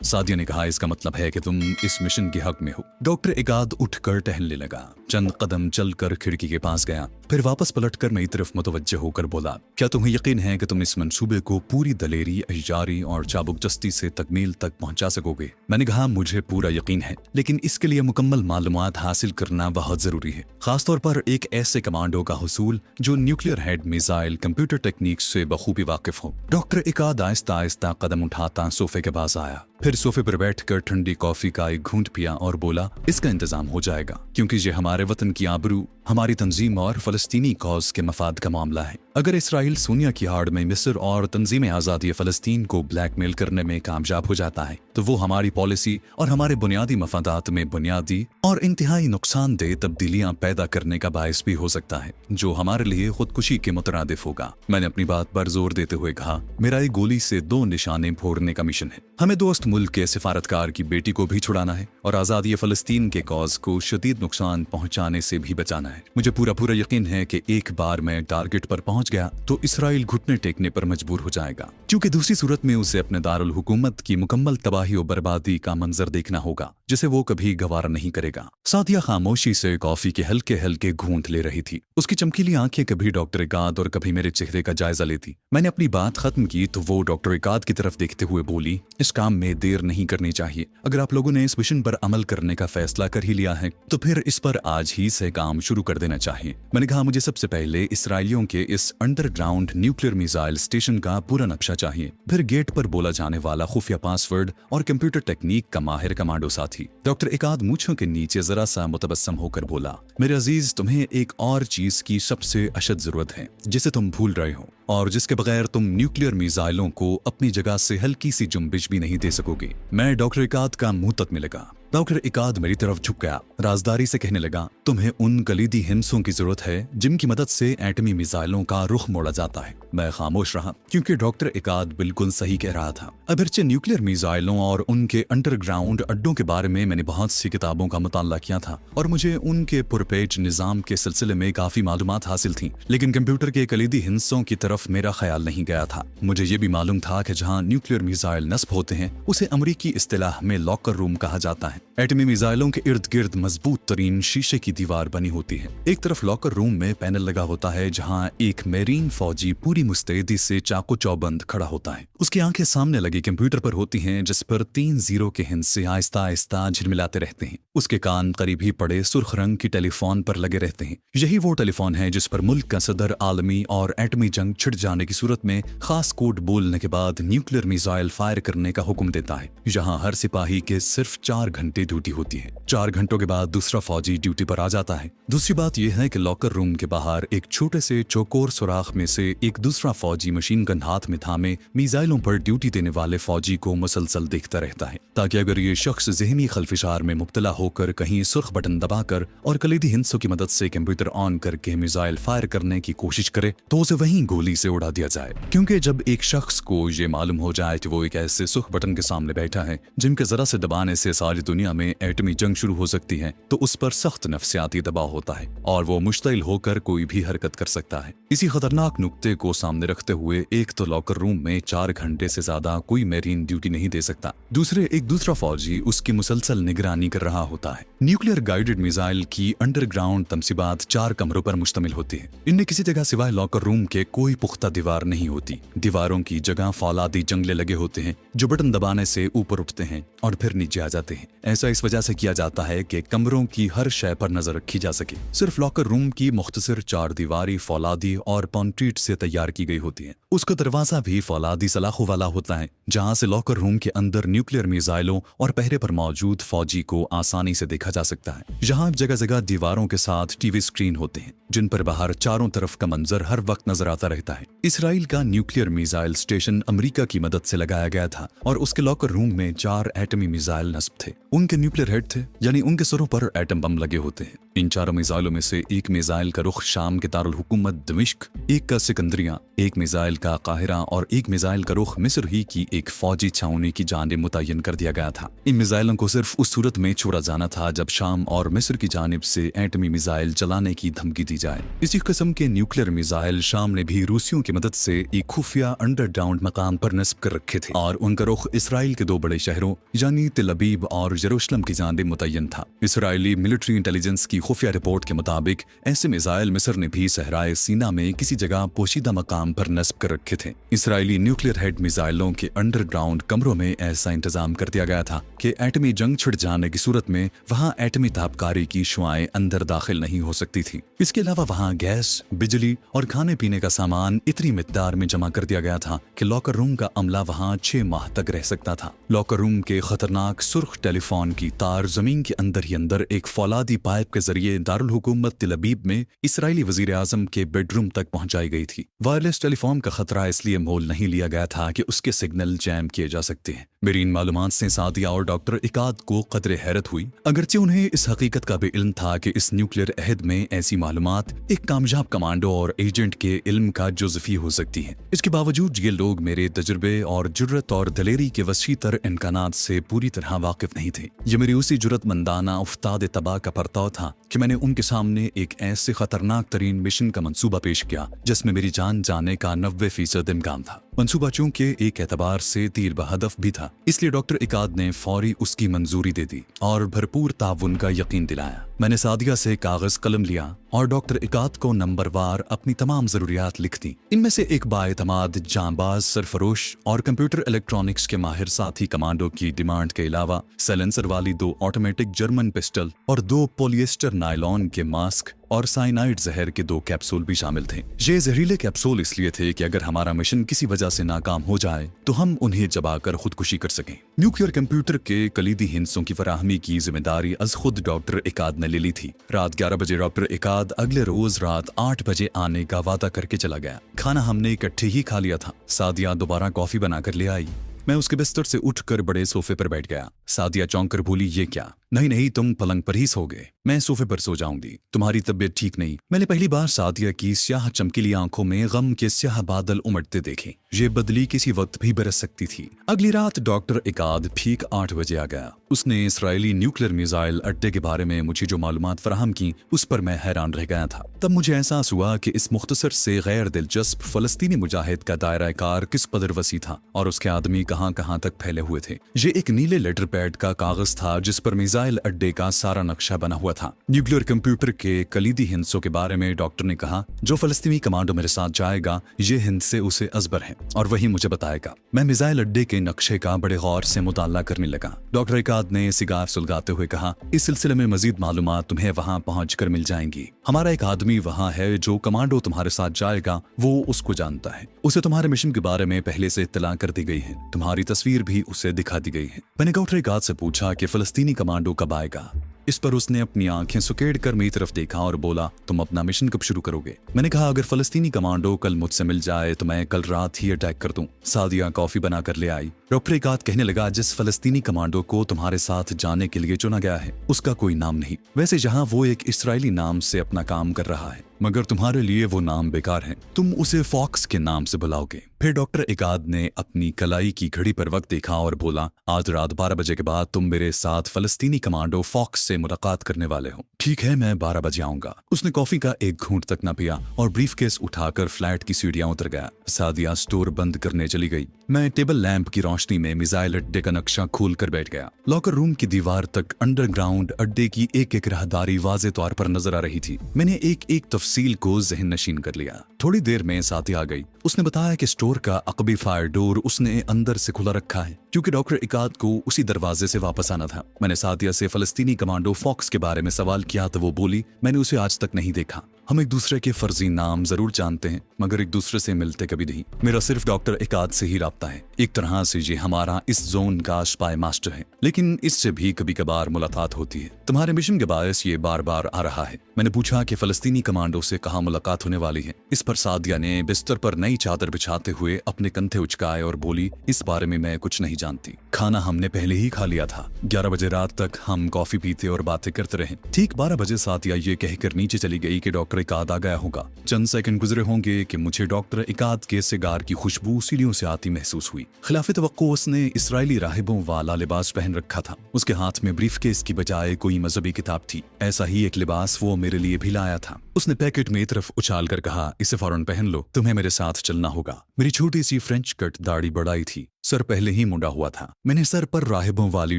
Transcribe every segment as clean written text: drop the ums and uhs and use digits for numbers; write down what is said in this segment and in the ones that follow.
सादिया ने कहा, इसका मतलब है कि तुम इस मिशन के हक में हो। डॉक्टर इकाद उठकर टहलने लगा, चंद कदम चलकर खिड़की के पास गया, फिर वापस पलटकर मेरी तरफ मुतवज्जह होकर बोला, क्या तुम्हें यकीन है कि तुम इस मंसूबे को पूरी दलेरी, अहिजारी और चाबुकजस्ती से तकमील तक पहुंचा सकोगे? मैंने कहा, मुझे पूरा यकीन है, लेकिन इसके लिए मुकम्मल मालूमात हासिल करना बहुत जरूरी है, खासतौर पर एक ऐसे कमांडो का हुसूल जो nuclear head missile computer technique से बखूबी वाकिफ हो। डॉक्टर इकाद आहिस्ता आहिस्ता कदम उठाता सोफे के पास आया, फिर सोफे पर बैठकर ठंडी कॉफी का एक घूंट पिया और बोला, इसका इंतजाम हो जाएगा, क्योंकि ये हमारे वतन की आबरू, हमारी तंजीम और फलस्तीनी कौज के मफाद का मामला है। अगर इसराइल सोनिया की आड़ में मिस्र और तंजीम आज़ादी फलस्तीन को ब्लैकमेल करने में कामयाब हो जाता है तो वो हमारी पॉलिसी और हमारे बुनियादी मफादात में बुनियादी और इंतहाई नुकसानदेह तब्दीलियां पैदा करने का बायस भी हो सकता है, जो हमारे लिए खुदकुशी के मुतरादिफ होगा। मैंने अपनी बात पर जोर देते हुए कहा, मेरा एक गोली से 2 निशाने फोड़ने का मिशन है। हमें दोस्त मुल्क के सिफारतकार की बेटी को भी छुड़ाना है और आज़ादी फलस्तीन के कौज को शदीद नुकसान पहुंचाने से भी बचाना है। मुझे पूरा यकीन है कि एक बार मैं टारगेट पर पहुंच गया तो इसराइल घुटने टेकने पर मजबूर हो जाएगा, क्योंकि दूसरी सूरत में उसे अपने दारुल हुकूमत की मुकम्मल तबाही और बर्बादी का मंजर देखना होगा, जिसे वो कभी गवारा नहीं करेगा। सादिया खामोशी से कॉफी के हल्के हल्के घूंट ले रही थी। उसकी चमकीली आंखें कभी डॉक्टर इकाद और कभी मेरे चेहरे का जायजा लेती। मैंने अपनी बात खत्म की तो वो डॉक्टर इकाद की तरफ देखते हुए बोली, इस काम में देर नहीं करनी चाहिए। अगर आप लोगों ने इस मिशन पर अमल करने का फैसला कर ही लिया है तो फिर इस पर आज ही से काम शुरू कर देना चाहिए। मैंने कहा, मुझे सबसे पहले इसराइलियों के इस अंडरग्राउंड न्यूक्लियर मिसाइल स्टेशन का पूरा नक्शा चाहिए, फिर गेट पर बोला जाने वाला खुफिया पासवर्ड और कंप्यूटर टेक्निक का माहिर कमांडो साथी। डॉक्टर इकाद मूंछों के नीचे जरा सा मुतबस्सम होकर बोला, मेरे अजीज, तुम्हें एक और चीज की सबसे अशद जरूरत है जिसे तुम भूल रहे हो और जिसके बगैर तुम न्यूक्लियर मिसाइलों को अपनी जगह से हल्की सी जुम्बिश भी नहीं दे सकोगे। मैं डॉक्टर इकाद का मुंह तक में लगा। डॉक्टर इकाद मेरी तरफ झुक गया, राजदारी से कहने लगा, तुम्हें उन कलीदी हिंसों की जरूरत है जिनकी मदद से एटमी मिसाइलों का रुख मोड़ा जाता है। मैं खामोश रहा, क्योंकि डॉक्टर इकाद बिल्कुल सही कह रहा था। अगरचे न्यूक्लियर मिसाइलों और उनके अंडरग्राउंड अड्डों के बारे में मैंने बहुत सी किताबों का मुताला किया था और मुझे उनके पुरपेच निजाम के सिलसिले में काफी मालूमात हासिल थी, लेकिन कंप्यूटर के कलीदी हिंसों की तरफ मेरा ख्याल नहीं गया था। मुझे ये भी मालूम था कि जहाँ न्यूक्लियर मिसाइल नस्ब होते हैं उसे अमरीकी इस्तिलाह में लॉकर रूम कहा जाता है। एटमी मिसाइलों के इर्द गिर्द मजबूत तरीन शीशे की दीवार बनी होती है। एक तरफ लॉकर रूम में पैनल लगा होता है जहां एक मेरीन फौजी पूरी मुस्तैदी से चाको चौबंद खड़ा होता है। उसकी आंखें सामने लगे कंप्यूटर पर होती हैं जिस पर 3 जीरो के हिंसे आहिस्ता आहिस्ता झिलमिलाते रहते हैं। उसके कान करीब ही पड़े सुर्ख रंग की टेलीफोन पर लगे रहते हैं। यही वो टेलीफोन है जिस पर मुल्क का सदर आलमी और एटमी जंग छिड़ जाने की सूरत में खास कोड बोलने के बाद न्यूक्लियर मिसाइल फायर करने का हुक्म देता है। यहाँ हर सिपाही के सिर्फ 4 घंटे ड्यूटी होती है। 4 घंटों के बाद दूसरा फौजी ड्यूटी पर आ जाता है। दूसरी बात यह है कि लॉकर रूम के बाहर एक छोटे से चौकोर सुराख में से एक दूसरा फौजी मशीन गन हाथ में थामे मिसाइलों पर ड्यूटी देने वाले फौजी को मुसलसल देखता रहता है, ताकि अगर ये शख्स ज़हनी खलफिशार में मुब्तला होकर कहीं सुर्ख बटन दबाकर और कलीदी हिंसों की मदद से कंप्यूटर ऑन करके मिसाइल फायर करने की कोशिश करे तो उसे वहीं गोली से उड़ा दिया जाए। क्योंकि जब एक शख्स को ये मालूम हो जाए कि वो एक ऐसे सुर्ख बटन के सामने बैठा है जिनके जरा से दबाने से सारी दुनिया में एटमी जंग शुरू हो सकती है, तो उस पर सख्त नफ्सियाती दबाव होता है और वो मुश्तिल होकर कोई भी हरकत कर सकता है। इसी खतरनाक नुक्ते को सामने रखते हुए एक तो लॉकर रूम में 4 घंटे से ज्यादा कोई मेरीन ड्यूटी नहीं दे सकता, दूसरे एक दूसरा फौजी उसकी मुसलसल निगरानी कर रहा होता है। न्यूक्लियर गाइडेड मिसाइल की अंडरग्राउंड तमसीबात 4 कमरों पर मुश्तमिल होती है। इनमें किसी जगह सिवाय लॉकर रूम के कोई पुख्ता दीवार नहीं होती। दीवारों की जगह फौलादी जंगले लगे होते हैं जो बटन दबाने से ऊपर उठते हैं और फिर नीचे आ जाते हैं। ऐसा इस वजह से किया जाता है कि कमरों की हर शय पर नजर रखी जा सके। सिर्फ लॉकर रूम की मुख्तसर 4 दीवारी फौलादी और कॉन्क्रीट से तैयार की गई होती है। उसका दरवाजा भी फौलादी सलाखों वाला होता है जहां से लॉकर रूम के अंदर न्यूक्लियर मिसाइलों और पहरे पर मौजूद फौजी को आसानी से देखा जा सकता है। यहाँ जगह जगह दीवारों के साथ टीवी स्क्रीन होते हैं जिन पर बाहर चारों तरफ का मंजर हर वक्त नजर आता रहता है। इसराइल का न्यूक्लियर मिसाइल स्टेशन अमेरिका की मदद से लगाया गया था और उसके लॉकर रूम में 4 एटमी मिसाइल नस्ब थे। उनके न्यूक्लियर हेड थे, यानी उनके सरों पर एटम बम लगे होते हैं। इन 4 मिसाइलों में से एक मिसाइल का रुख शाम के दारुल हुकूमत दमिश्क, एक का सिकंदरिया, एक मिसाइल का काहिरा और एक मिसाइल का रुख मिस्र ही की एक फौजी छावनी की जानिब मुतय्यन कर दिया गया था। इन मिसाइलों को सिर्फ उस सूरत में छोड़ा जाना था जब शाम और मिस्र की जानिब से एटमी मिसाइल चलाने की धमकी दी जाए। इसी किस्म के न्यूक्लियर मिसाइल शाम ने भी रूसियों की मदद से एक खुफिया अंडरग्राउंड मकाम पर नस्ब कर रखे थे और उनका रुख इसराइल के 2 बड़े शहरों यानी तेल अवीव और यरूशलेम की जानिब मुतय्यन था। इसराइली मिलिट्री इंटेलिजेंस की खुफिया रिपोर्ट के मुताबिक ऐसे मिसाइल मिस्र ने भी सहराए सीना में किसी जगह पोशीदा मकाम पर नस्ब कर रखे थे। इसराइली न्यूक्लियर हेड मिसाइलों के अंडरग्राउंड कमरों में ऐसा इंतजाम कर दिया गया था कि एटमी जंग छिड़ जाने की सूरत में वहां एटमी ताबकारी की शुआएं अंदर दाखिल नहीं हो सकती थी। इसके अलावा वहां गैस, बिजली और खाने पीने का सामान इतनी मिकदार में जमा कर दिया गया था कि लॉकर रूम का अमला वहां 6 माह तक रह सकता था। लॉकर रूम के खतरनाक सुर्ख टेलीफोन की तार जमीन के अंदर ही अंदर एक फौलादी पाइप के जरिए दारुल हुकूमत तेल अवीव में इसराइली वजीर आजम के बेडरूम तक पहुंचाई गई थी। वायरलेस टेलीफोन का खतरा इसलिए मोल नहीं लिया गया था कि उसके सिग्नल जैम किए जा सकते हैं। मेरी इन मालूमात से सादिया और डॉक्टर इकाद को कदरे हैरत हुई, अगरचे उन्हें इस हकीकत का भी इल्म था कि इस न्यूक्लियर अहद में ऐसी मालूमात एक कामयाब कमांडो और एजेंट के इल्म का जुज़फी हो सकती है। इसके बावजूद ये लोग मेरे तजुर्बे और जुर्रत और दलेरी के वसी तर इम्कानात से पूरी तरह वाकिफ नहीं थे। ये मेरी उसी जुर्रतमंदाना उफ्ताद तबाह का परताव था कि मैंने उनके सामने एक ऐसे खतरनाक तरीन मिशन का मंसूबा पेश किया जिसमें मेरी जान जाने का 90% इम्कान था। मंसूबा चूंकि एक एतबार से तीर बहदफ भी था, इसलिए डॉक्टर इकाद ने फौरी उसकी मंजूरी दे दी और भरपूर ताउन का यकीन दिलाया। मैंने सादिया से कागज कलम लिया और डॉक्टर इकाद को नंबरवार अपनी तमाम जरूरियात लिख दी। इनमें से एक बाएतमाद, जांबाज, सरफरोश और कंप्यूटर इलेक्ट्रॉनिक्स के माहिर साथी कमांडो की डिमांड के अलावा साइलेंसर वाली 2 ऑटोमेटिक जर्मन पिस्टल और 2 पॉलिएस्टर नायलॉन के मास्क और साइनाइड जहर के 2 कैप्सूल भी शामिल थे। ये जहरीले कैप्सूल इसलिए थे कि अगर हमारा मिशन किसी वजह से नाकाम हो जाए तो हम उन्हें चबाकर खुदकुशी कर सकें। न्यूक्लियर कंप्यूटर के कलीदी हिंसों की फराहमी की जिम्मेदारी अज खुद डॉक्टर इकाद ने ले ली थी। रात 11 बजे डॉक्टर इकाद अगले रोज रात 8 बजे आने का वादा करके चला गया। खाना हमने इकट्ठे ही खा लिया था। सादिया दोबारा कॉफी बनाकर ले आई। मैं उसके बिस्तर से उठकर बड़े सोफे पर बैठ गया। सादिया चौंक कर बोली, ये क्या? नहीं नहीं, तुम पलंग पर ही सोगे, मैं सोफे पर सो जाऊंगी, तुम्हारी तबीयत ठीक नहीं। मैंने पहली बार सादिया की स्याह चमकीली आंखों में गम के स्याह बादल उमड़ते देखे। ये बदली किसी वक्त भी बरस सकती थी। अगली रात डॉक्टर इकाद ठीक 8 बजे आ गया। उसने इसराइली न्यूक्लियर मिसाइल अड्डे के बारे में मुझे जो मालूमात फराहम की उस पर मैं हैरान रह गया था। तब मुझे एहसास हुआ कि इस मुख्तसर से गैर दिलचस्प फलस्तीनी मुजाहिद का दायरा कार किस कदर वसी था और उसके आदमी कहां कहां तक फैले हुए थे। ये एक नीले लेटर पैड का कागज था जिस पर मिसाइल अड्डे का सारा नक्शा बना हुआ था। न्यूक्लियर कंप्यूटर के कलीदी हिंसों के बारे में डॉक्टर ने कहा, जो फलस्तीनी कमांडो मेरे साथ जाएगा ये हिंद से उसे अजबर है और वही मुझे बताएगा। मैं मिसाइल अड्डे के नक्शे का बड़े गौर से मुताला करने लगा। डॉक्टर इकाद ने सिगार सुलगाते हुए कहा, इस सिलसिले में मजीद मालूमात तुम्हें वहां पहुंच कर मिल जाएंगी। हमारा एक आदमी वहां है जो कमांडो तुम्हारे साथ जाएगा, वो उसको जानता है। उसे तुम्हारे मिशन के बारे में पहले से इत्तला कर दी गई है। तुम्हारी तस्वीर भी उसे दिखा दी गई है। मैंने डॉक्टर इकाद से पूछा कि फलस्तीनी कमांडो कब आएगा। इस पर उसने अपनी आंखें सुकेड़ कर मेरी तरफ देखा और बोला, तुम अपना मिशन कब शुरू करोगे? मैंने कहा, अगर फलस्तीनी कमांडो कल मुझसे मिल जाए तो मैं कल रात ही अटैक कर दूं। सादिया कॉफी बनाकर ले आई। डॉक्टर इकाद कहने लगा, जिस फलस्तीनी कमांडो को तुम्हारे साथ जाने के लिए चुना गया है उसका कोई नाम नहीं। वैसे जहां वो एक इसराइली नाम से अपना काम कर रहा है, मगर तुम्हारे लिए वो नाम बेकार है। तुम उसे फॉक्स के नाम से बुलाओगे। फिर डॉक्टर इकाद ने अपनी कलाई की घड़ी पर वक्त देखा और बोला, आज रात 12 बजे के बाद तुम मेरे साथ फलस्तीनी कमांडो फॉक्स से मुलाकात करने वाले हो। ठीक है, मैं 12 बजे आऊंगा। उसने कॉफी का एक घूंट तक न पिया और ब्रीफकेस उठाकर फ्लैट की सीढ़ियां उतर गया। सादिया स्टोर बंद करने चली गई। मैं टेबल लैंप की रोशनी में मिसाइल अड्डे का नक्शा खोल कर बैठ गया। लॉकर रूम की दीवार तक अंडरग्राउंड अड्डे की एक एक राहदारी वाज़े तौर पर नजर आ रही थी। मैंने एक एक तफसील को जहन नशीन कर लिया। थोड़ी देर में सादिया आ गई। उसने बताया कि स्टोर का अकबी फायर डोर उसने अंदर से खुला रखा है क्योंकि डॉक्टर इकाद को उसी दरवाजे से वापस आना था। मैंने सादिया से फलस्तीनी कमांडो फॉक्स के बारे में सवाल किया तो वो बोली, मैंने उसे आज तक नहीं देखा। हम एक दूसरे के फर्जी नाम जरूर जानते हैं मगर एक दूसरे से मिलते कभी नहीं। मेरा सिर्फ डॉक्टर इकाद से ही राब्ता है। एक तरह से ये हमारा इस जोन का स्पाई मास्टर है, लेकिन इससे भी कभी कभार मुलाकात होती है। तुम्हारे मिशन के बायस ये बार बार आ रहा है। मैंने पूछा कि फलस्तीनी कमांडो से कहाँ मुलाकात होने वाली है। इस पर सादिया ने बिस्तर पर नई चादर बिछाते हुए अपने कंधे उचकाए और बोली, इस बारे में मैं कुछ नहीं जानती। खाना हमने पहले ही खा लिया था। 11 बजे रात तक हम कॉफी पीते और बातें करते रहे। ठीक 12 बजे साथ या ये कहकर नीचे चली गई कि डॉक्टर इकाद आ गया होगा। चंद सेकंड गुजरे होंगे कि मुझे डॉक्टर इकाद के सिगार की खुशबू सीढ़ियों से आती महसूस हुई। खिलाफ तवक्को उसने इसराइली राहिबों वाला लिबास पहन रखा था। उसके हाथ में ब्रीफकेस की बजाय कोई मजहबी किताब थी। ऐसा ही एक लिबास वो मेरे लिए भी लाया था। उसने पैकेट मेरी तरफ उछाल कर कहा, इसे फौरन पहन लो, तुम्हें मेरे साथ चलना होगा। मेरी छोटी सी फ्रेंच कट दाढ़ी बढ़ाई थी, सर पहले ही मुंडा हुआ था। मैंने सर पर राहिबों वाली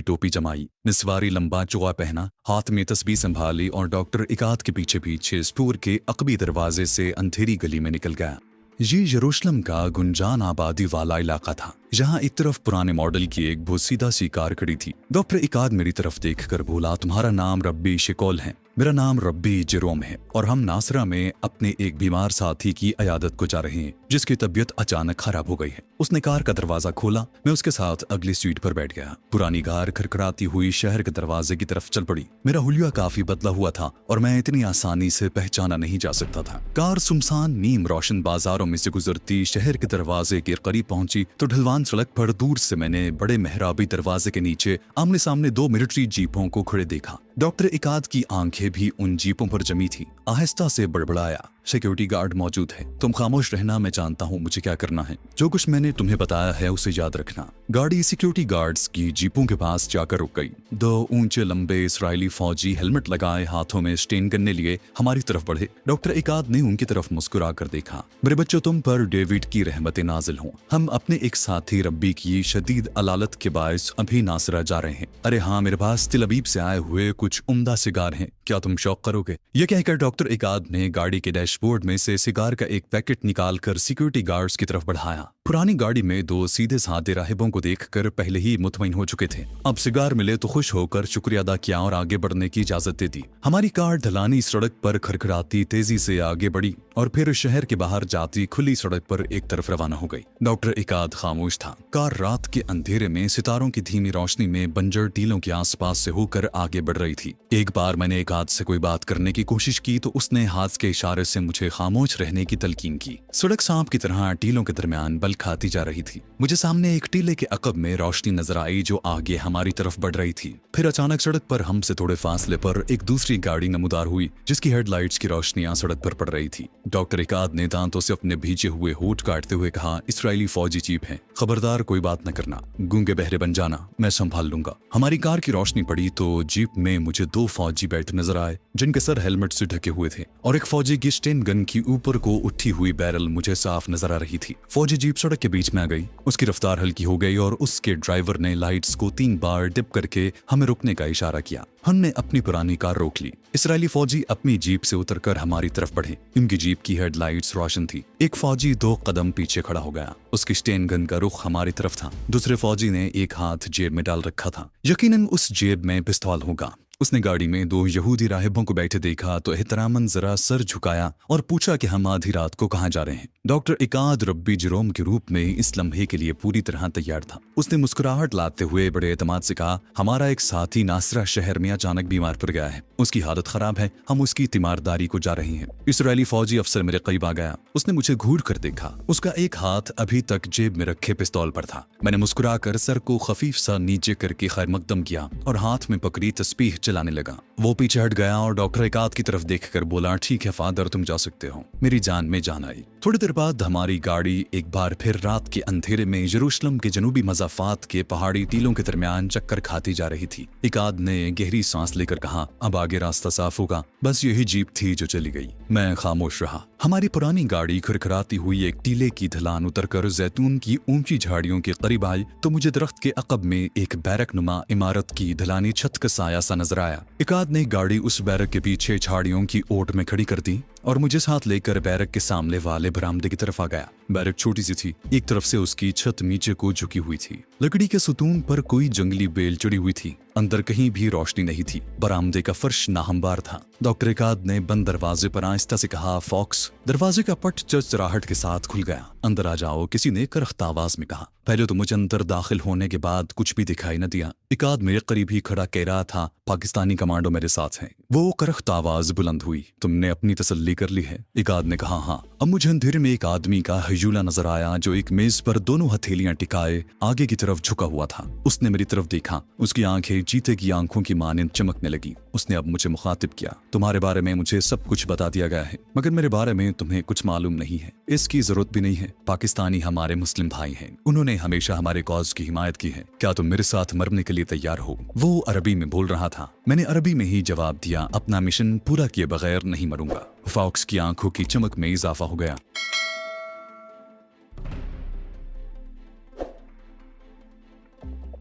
टोपी जमाई, निस्वारी लंबा चोगा पहना, हाथ में तस्बीह संभाली और डॉक्टर इकाद के पीछे पीछे स्टोर के अकबी दरवाजे से अंधेरी गली में निकल गया। ये यरूशलेम का गुंजान आबादी वाला इलाका था। जहाँ एक तरफ पुराने मॉडल की एक बोसीदा सी कार खड़ी थी। डॉक्टर इकाद मेरी तरफ देखकर बोला, तुम्हारा नाम रब्बी शिकोल है। मेरा नाम रब्बी जेरोम है और हम नासरा में अपने एक बीमार साथी की अयादत को जा रहे हैं जिसकी तबीयत अचानक खराब हो गई है। उसने कार का दरवाजा खोला, मैं उसके साथ अगली सीट पर बैठ गया। पुरानी कार खड़खड़ाती हुई शहर के दरवाजे की तरफ चल पड़ी। मेरा हुलिया काफी बदला हुआ था और मैं इतनी आसानी से पहचाना नहीं जा सकता था। कार सुमसान नीम रोशन बाजारों में से गुजरती शहर के दरवाजे के करीब पहुंची तो ढलवान सड़क पर दूर से मैंने बड़े मेहराबी दरवाजे के नीचे आमने सामने 2 मिलिट्री जीपों को खड़े देखा। डॉक्टर इकाद की आंखें भी उन जीपों पर जमी थी। आहिस्ता से बड़बड़ाया, सिक्योरिटी गार्ड मौजूद है, तुम खामोश रहना, मैं जानता हूँ मुझे क्या करना है। जो कुछ मैंने तुम्हें बताया है उसे याद रखना। गाड़ी सिक्योरिटी गार्ड्स की जीपों के पास जाकर रुक गई। 2 ऊंचे लंबे इसराइली फौजी हेलमेट लगाए हाथों में स्टेन करने लिए हमारी तरफ बढ़े। डॉक्टर इकाद ने उनकी तरफ मुस्कुरा कर देखा। मेरे बच्चों, तुम पर डेविड की रहमतें नाजिल हों। हम अपने एक साथी रब्बी की शदीद अलालत के बायस अभी नासरा जा रहे हैं। अरे हाँ, मेरे पास तिल अबीब से आए हुए कुछ उम्दा सिगार हैं, क्या तुम शौक करोगे? यह कहकर डॉक्टर इकाद ने गाड़ी के डैशबोर्ड में से सिगार का एक पैकेट निकालकर सिक्योरिटी गार्ड्स की तरफ बढ़ाया। पुरानी गाड़ी में 2 सीधे साधे राहिबों को देखकर पहले ही मुतमईन हो चुके थे। अब सिगार मिले तो खुश होकर शुक्रिया अदा किया और आगे बढ़ने की इजाजत दे दी। हमारी कार ढलानी सड़क पर खड़खड़ाती तेजी से आगे बढ़ी और फिर शहर के बाहर जाती खुली सड़क पर एक तरफ रवाना हो गई। डॉक्टर इकाद खामोश था। कार रात के अंधेरे में सितारों की धीमी रोशनी में बंजर टीलों के आसपास से होकर आगे बढ़ रही थी। एक बार मैंने इकाद से कोई बात करने की कोशिश की तो उसने हाथ के इशारे से मुझे खामोश रहने की तलकीन की। सड़क सांप की तरह टीलों के दरमियान बल खाती जा रही थी। मुझे सामने एक टीले के अकब में रोशनी नजर आई जो आगे हमारी तरफ बढ़ रही थी। फिर अचानक सड़क पर हमसे थोड़े फासले पर एक दूसरी गाड़ी नमूदार हुई जिसकी हेडलाइट्स की रोशनियां सड़क पर पड़ रही थी। डॉक्टर इकाद ने दांतों से अपने भीजे हुए होठ काटते हुए कहा, इसराइली फौजी जीप है, खबरदार कोई बात न करना, गूंगे बहरे बन जाना, मैं संभाल लूंगा। हमारी कार की रोशनी पड़ी तो जीप में मुझे 2 फौजी बैठे नजर आए जिनके सर हेलमेट से ढके हुए थे और एक फौजी की स्टेन गन की ऊपर को उठी हुई बैरल मुझे साफ नजर आ रही थी। फौजी जीप सड़क के बीच में आ गई, उसकी रफ्तार हल्की हो गई और उसके ड्राइवर ने लाइट्स को 3 बार डिप करके हमें रुकने का इशारा किया। हमने अपनी पुरानी कार रोक ली। इसराइली फौजी अपनी जीप से उतरकर हमारी तरफ बढ़े। उनकी जीप की हेडलाइट्स रोशन थी। एक फौजी 2 कदम पीछे खड़ा हो गया, उसकी स्टेन गन का रुख हमारी तरफ था। दूसरे फौजी ने एक हाथ जेब में डाल रखा था, यकीनन उस जेब में पिस्तौल होगा। उसने गाड़ी में 2 यहूदी राहिबों को बैठे देखा तो एहतरामन जरा सर झुकाया और पूछा कि हम आधी रात को कहाँ जा रहे हैं। डॉक्टर इकाद रब्बी जेरोम के रूप में इस लम्हे के लिए पूरी तरह तैयार था। उसने मुस्कुराहट लाते हुए बड़े एतमाद से कहा, हमारा एक साथी नासरा शहर में अचानक बीमार पड़ गया है, उसकी हालत खराब है, हम उसकी तीमारदारी को जा रहे हैं। इसराइली फौजी अफसर मेरे करीब आ गया। उसने मुझे घूर कर देखा। उसका एक हाथ अभी तक जेब में रखे पिस्तौल पर था। मैंने मुस्कुरा कर सर को खफीफ सा नीचे करके खैर मकदम किया और हाथ में पकड़ी तस्बीह चलाने लगा। वो पीछे हट गया और डॉक्टर इकाद की तरफ देखकर बोला, ठीक है फादर, तुम जा सकते हो। मेरी जान में जान आई। थोड़ी देर बाद हमारी गाड़ी एक बार फिर रात के अंधेरे में यरूशलेम के जनूबी मज़ाफात के पहाड़ी टीलों के दरमियान चक्कर खाती जा रही थी। इकाद ने गहरी सांस लेकर कहा, अब आगे रास्ता साफ होगा। बस यही जीप थी जो चली गई। मैं खामोश रहा। हमारी पुरानी गाड़ी खड़खड़ाती हुई एक टीले की ढलान उतरकर जैतून की ऊंची झाड़ियों के करीब आई तो मुझे दरख्त के अकब में एक बैरक नुमा इमारत की ढलानी छत का साया सा नजर आया। इकाद ने गाड़ी उस बैरक के पीछे झाड़ियों की ओट में खड़ी कर दी और मुझे साथ लेकर बैरक के सामने वाले बरामदे की तरफ आ गया। बैरक छोटी सी थी, एक तरफ से उसकी छत नीचे को झुकी हुई थी। लकड़ी के सुतून पर कोई जंगली बेल चढ़ी हुई थी। अंदर कहीं भी रोशनी नहीं थी। बरामदे का फर्श नाहमवार था। डॉक्टर इकाद ने बंद दरवाजे पर आहिस्ता से कहा, फॉक्स। दरवाजे का पट चरचराहट के साथ खुल गया। अंदर आ जाओ, किसी ने करख्त आवाज में कहा। पहले तो मुझे अंदर दाखिल होने के बाद कुछ भी दिखाई न दिया। इकाद मेरे करीब ही खड़ा कह रहा था, पाकिस्तानी कमांडो मेरे साथ हैं। वो करख्त आवाज बुलंद हुई, तुमने अपनी तसल्ली कर ली है? इकाद ने कहा, हाँ। अब मुझे अंधेरे में एक आदमी का हयूला नजर आया जो एक मेज पर दोनों हथेलियां टिकाए आगे की तरफ झुका हुआ था। उसने मेरी तरफ देखा। उसकी आंखें चीते की आंखों की मानिंद चमकने लगी। उसने अब मुझे मुखातिब किया, तुम्हारे बारे में मुझे सब कुछ बता दिया गया है, मगर मेरे बारे में तुम्हें कुछ मालूम नहीं है। इसकी जरूरत भी नहीं है। पाकिस्तानी हमारे मुस्लिम भाई हैं, उन्होंने हमेशा हमारे कॉज की हिमायत की है। क्या तुम मेरे साथ मरने के लिए तैयार हो? वो अरबी में बोल रहा था। मैंने अरबी में ही जवाब दिया, अपना मिशन पूरा किए बगैर नहीं मरूंगा। फॉक्स की आंखों की चमक में इजाफा हो गया।